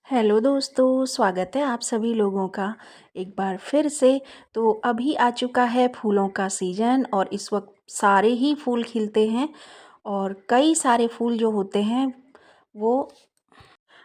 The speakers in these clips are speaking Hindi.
हेलो दोस्तों, स्वागत है आप सभी लोगों का एक बार फिर से। तो अभी आ चुका है फूलों का सीज़न और इस वक्त सारे ही फूल खिलते हैं और कई सारे फूल जो होते हैं वो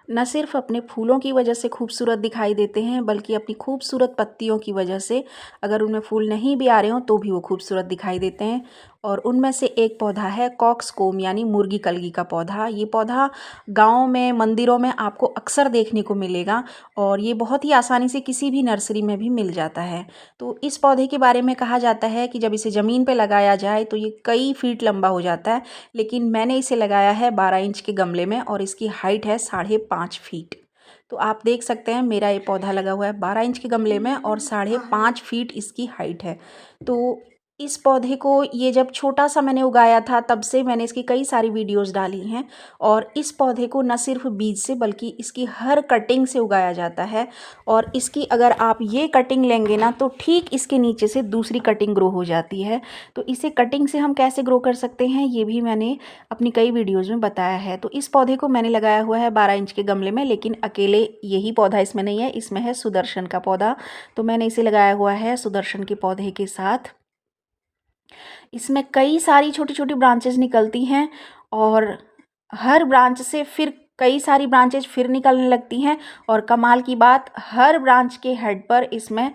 न सिर्फ अपने फूलों की वजह से खूबसूरत दिखाई देते हैं बल्कि अपनी खूबसूरत पत्तियों की वजह से अगर उनमें फूल नहीं भी आ रहे हों तो भी वो खूबसूरत दिखाई देते हैं। और उनमें से एक पौधा है कॉक्सकोम यानी मुर्गी कलगी का पौधा। ये पौधा गाँव में मंदिरों में आपको अक्सर देखने को मिलेगा और ये बहुत ही आसानी से किसी भी नर्सरी में भी मिल जाता है। तो इस पौधे के बारे में कहा जाता है कि जब इसे ज़मीन पे लगाया जाए तो ये कई फीट लंबा हो जाता है, लेकिन मैंने इसे लगाया है 12 इंच के गमले में और इसकी हाइट है 5.5 फीट। तो आप देख सकते हैं मेरा ये पौधा लगा हुआ है 12 इंच के गमले में और 5.5 फीट इसकी हाइट है। तो इस पौधे को ये जब छोटा सा मैंने उगाया था तब से मैंने इसकी कई सारी वीडियोस डाली हैं और इस पौधे को न सिर्फ बीज से बल्कि इसकी हर कटिंग से उगाया जाता है। और इसकी अगर आप ये कटिंग लेंगे ना तो ठीक इसके नीचे से दूसरी कटिंग ग्रो हो जाती है। तो इसे कटिंग से हम कैसे ग्रो कर सकते हैं ये भी मैंने अपनी कई वीडियोज़ में बताया है। तो इस पौधे को मैंने लगाया हुआ है 12 इंच के गमले में, लेकिन अकेले यही पौधा इसमें नहीं है, इसमें है सुदर्शन का पौधा। तो मैंने इसे लगाया हुआ है सुदर्शन के पौधे के साथ। इसमें कई सारी छोटी-छोटी ब्रांचेज़ निकलती हैं और हर ब्रांच से फिर कई सारी ब्रांचेज़ फिर निकलने लगती हैं और कमाल की बात हर ब्रांच के हेड पर इसमें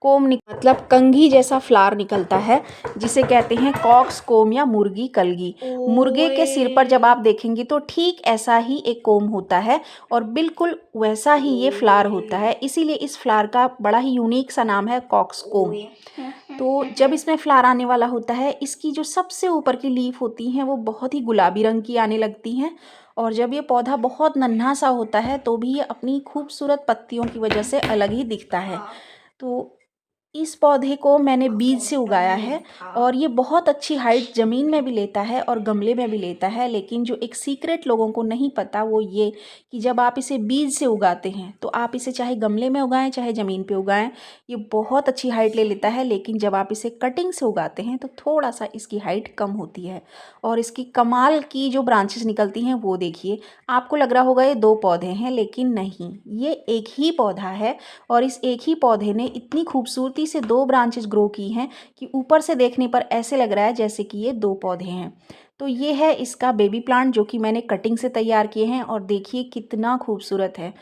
मतलब कंघी जैसा फ्लावर निकलता है जिसे कहते हैं कॉक्स कोम या मुर्गी कलगी। मुर्गे के सिर पर जब आप देखेंगे तो ठीक ऐसा ही एक कोम होता है और बिल्कुल वैसा ही ये फ्लावर होता है, इसीलिए इस फ्लावर का बड़ा ही यूनिक सा नाम है कॉक्स कोम। तो जब इसमें फ्लावर आने वाला होता है इसकी जो सबसे ऊपर की लीफ होती हैं वो बहुत ही गुलाबी रंग की आने लगती हैं और जब ये पौधा बहुत नन्हा सा होता है तो भी ये अपनी खूबसूरत पत्तियों की वजह से अलग ही दिखता है। तो इस पौधे को मैंने बीज से उगाया है और ये बहुत अच्छी हाइट ज़मीन में भी लेता है और गमले में भी लेता है, लेकिन जो एक सीक्रेट लोगों को नहीं पता वो ये कि जब आप इसे बीज से उगाते हैं तो आप इसे चाहे गमले में उगाएं चाहे ज़मीन पे उगाएं, ये बहुत अच्छी हाइट ले लेता है। लेकिन जब आप इसे कटिंग से उगाते हैं तो थोड़ा सा इसकी हाइट कम होती है और इसकी कमाल की जो ब्रांचेस निकलती हैं वो देखिए। आपको लग रहा होगा ये दो पौधे हैं, लेकिन नहीं, ये एक ही पौधा है और इस एक ही पौधे ने इतनी खूबसूरती से दो ब्रांचेस ग्रो की हैं कि ऊपर से देखने पर ऐसे लग रहा है जैसे कि ये दो पौधे हैं। तो ये है इसका बेबी प्लांट जो कि मैंने कटिंग से तैयार किए हैं और देखिए कितना खूबसूरत है।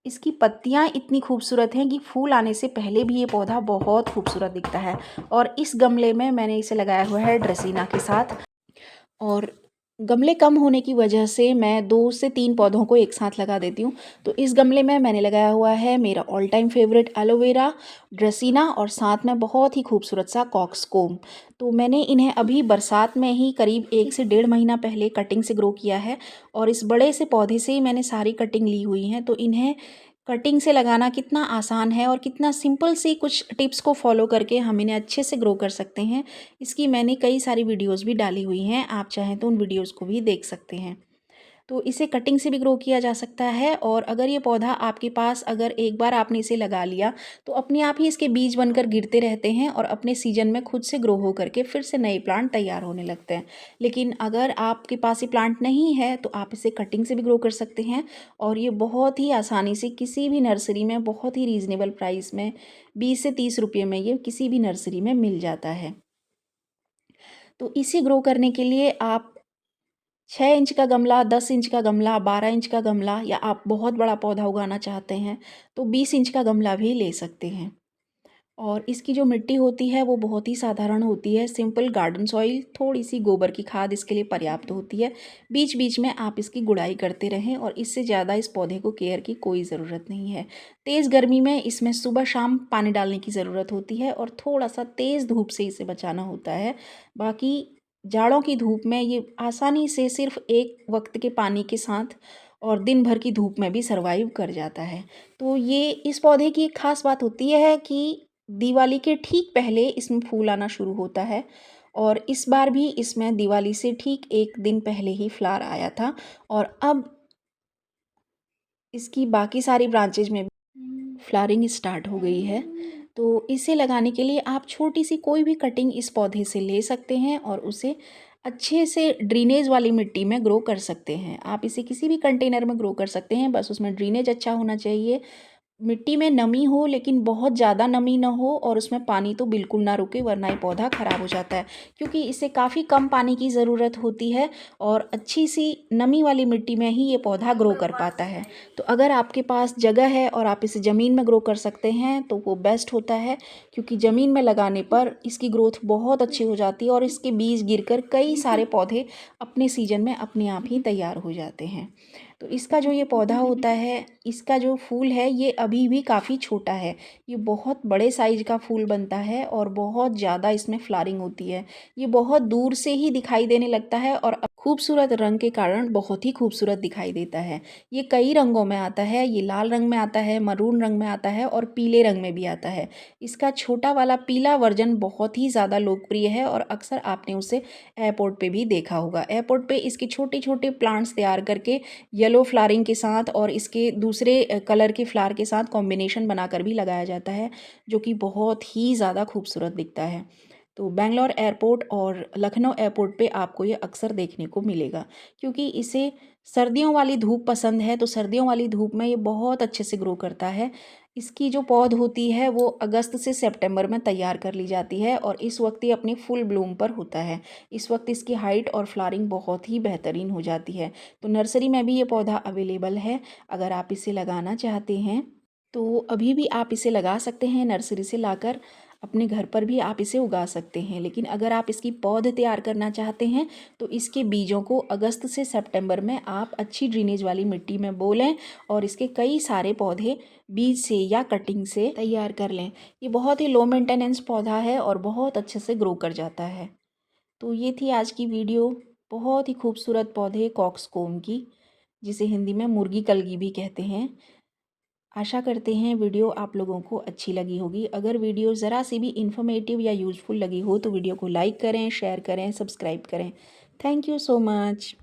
इसकी पत्तियां इतनी खूबसूरत हैं कि फूल आने से पहले भी ये पौधा बहुत खूबसूरत दिखता है। और इस गमले में मैंने इसे लगाया हुआ है ड्रेसिना के साथ और गमले कम होने की वजह से मैं 2 से 3 पौधों को एक साथ लगा देती हूँ। तो इस गमले में मैंने लगाया हुआ है मेरा ऑल टाइम फेवरेट एलोवेरा, ड्रेसिना और साथ में बहुत ही खूबसूरत सा कॉक्सकोम। तो मैंने इन्हें अभी बरसात में ही करीब 1 से डेढ़ महीना पहले कटिंग से ग्रो किया है और इस बड़े से पौधे से ही मैंने सारी कटिंग ली हुई हैं। तो इन्हें कटिंग से लगाना कितना आसान है और कितना सिंपल सी कुछ टिप्स को फॉलो करके हम इन्हें अच्छे से ग्रो कर सकते हैं, इसकी मैंने कई सारी वीडियोस भी डाली हुई हैं। आप चाहें तो उन वीडियोस को भी देख सकते हैं। तो इसे कटिंग से भी ग्रो किया जा सकता है और अगर ये पौधा आपके पास अगर एक बार आपने इसे लगा लिया तो अपने आप ही इसके बीज बनकर गिरते रहते हैं और अपने सीजन में खुद से ग्रो हो करके फिर से नए प्लांट तैयार होने लगते हैं। लेकिन अगर आपके पास ये प्लांट नहीं है तो आप इसे कटिंग से भी ग्रो कर सकते हैं और ये बहुत ही आसानी से किसी भी नर्सरी में बहुत ही रीज़नेबल प्राइस में 20 से 30 रुपये में ये किसी भी नर्सरी में मिल जाता है। तो इसे ग्रो करने के लिए आप 6 इंच का गमला, 10 इंच का गमला, 12 इंच का गमला या आप बहुत बड़ा पौधा उगाना चाहते हैं तो 20 इंच का गमला भी ले सकते हैं। और इसकी जो मिट्टी होती है वो बहुत ही साधारण होती है, सिंपल गार्डन सॉइल, थोड़ी सी गोबर की खाद इसके लिए पर्याप्त होती है। बीच बीच में आप इसकी गुड़ाई करते रहें और इससे ज़्यादा इस पौधे को केयर की कोई ज़रूरत नहीं है। तेज़ गर्मी में इसमें सुबह शाम पानी डालने की ज़रूरत होती है और थोड़ा सा तेज़ धूप से इसे बचाना होता है। बाकी जाड़ों की धूप में ये आसानी से सिर्फ एक वक्त के पानी के साथ और दिन भर की धूप में भी सर्वाइव कर जाता है। तो ये इस पौधे की एक ख़ास बात होती है कि दिवाली के ठीक पहले इसमें फूल आना शुरू होता है और इस बार भी इसमें दिवाली से ठीक एक दिन पहले ही फ्लावर आया था और अब इसकी बाकी सारी ब्रांचेज में फ्लावरिंग स्टार्ट हो गई है। तो इसे लगाने के लिए आप छोटी सी कोई भी कटिंग इस पौधे से ले सकते हैं और उसे अच्छे से ड्रेनेज वाली मिट्टी में ग्रो कर सकते हैं। आप इसे किसी भी कंटेनर में ग्रो कर सकते हैं, बस उसमें ड्रेनेज अच्छा होना चाहिए। मिट्टी में नमी हो लेकिन बहुत ज़्यादा नमी ना हो और उसमें पानी तो बिल्कुल ना रुके, वरना ये पौधा ख़राब हो जाता है, क्योंकि इसे काफ़ी कम पानी की ज़रूरत होती है और अच्छी सी नमी वाली मिट्टी में ही ये पौधा ग्रो कर पाता है। तो अगर आपके पास जगह है और आप इसे ज़मीन में ग्रो कर सकते हैं तो वो बेस्ट होता है, क्योंकि ज़मीन में लगाने पर इसकी ग्रोथ बहुत अच्छी हो जाती है और इसके बीज गिरकर कई सारे पौधे अपने सीजन में अपने आप ही तैयार हो जाते हैं। तो इसका जो ये पौधा होता है, इसका जो फूल है ये अभी भी काफ़ी छोटा है। ये बहुत बड़े साइज़ का फूल बनता है और बहुत ज़्यादा इसमें फ्लावरिंग होती है। ये बहुत दूर से ही दिखाई देने लगता है और खूबसूरत रंग के कारण बहुत ही खूबसूरत दिखाई देता है। ये कई रंगों में आता है, ये लाल रंग में आता है, मरून रंग में आता है और पीले रंग में भी आता है। इसका छोटा वाला पीला वर्जन बहुत ही ज़्यादा लोकप्रिय है और अक्सर आपने उसे एयरपोर्ट पे भी देखा होगा। एयरपोर्ट पे इसके छोटे-छोटे प्लांट्स तैयार करके येलो फ्लावरिंग के साथ और इसके दूसरे कलर के फ्लावर के साथ कॉम्बिनेशन बनाकर भी लगाया जाता है, जो कि बहुत ही ज़्यादा खूबसूरत दिखता है। तो बैंगलोर एयरपोर्ट और लखनऊ एयरपोर्ट पे आपको ये अक्सर देखने को मिलेगा, क्योंकि इसे सर्दियों वाली धूप पसंद है, तो सर्दियों वाली धूप में ये बहुत अच्छे से ग्रो करता है। इसकी जो पौध होती है वो अगस्त से सितंबर में तैयार कर ली जाती है और इस वक्त ये अपनी फुल ब्लूम पर होता है। इस वक्त इसकी हाइट और फ्लावरिंग बहुत ही बेहतरीन हो जाती है। तो नर्सरी में भी ये पौधा अवेलेबल है। अगर आप इसे लगाना चाहते हैं तो अभी भी आप इसे लगा सकते हैं, नर्सरी से लाकर अपने घर पर भी आप इसे उगा सकते हैं। लेकिन अगर आप इसकी पौध तैयार करना चाहते हैं तो इसके बीजों को अगस्त से सितंबर में आप अच्छी ड्रेनेज वाली मिट्टी में बो लें और इसके कई सारे पौधे बीज से या कटिंग से तैयार कर लें। ये बहुत ही लो मेंटेनेंस पौधा है और बहुत अच्छे से ग्रो कर जाता है। तो ये थी आज की वीडियो, बहुत ही खूबसूरत पौधे कॉक्सकॉम की, जिसे हिंदी में मुर्गी कलगी भी कहते हैं। आशा करते हैं वीडियो आप लोगों को अच्छी लगी होगी। अगर वीडियो ज़रा सी भी इन्फॉर्मेटिव या यूज़फुल लगी हो तो वीडियो को लाइक करें, शेयर करें, सब्सक्राइब करें। Thank you so much.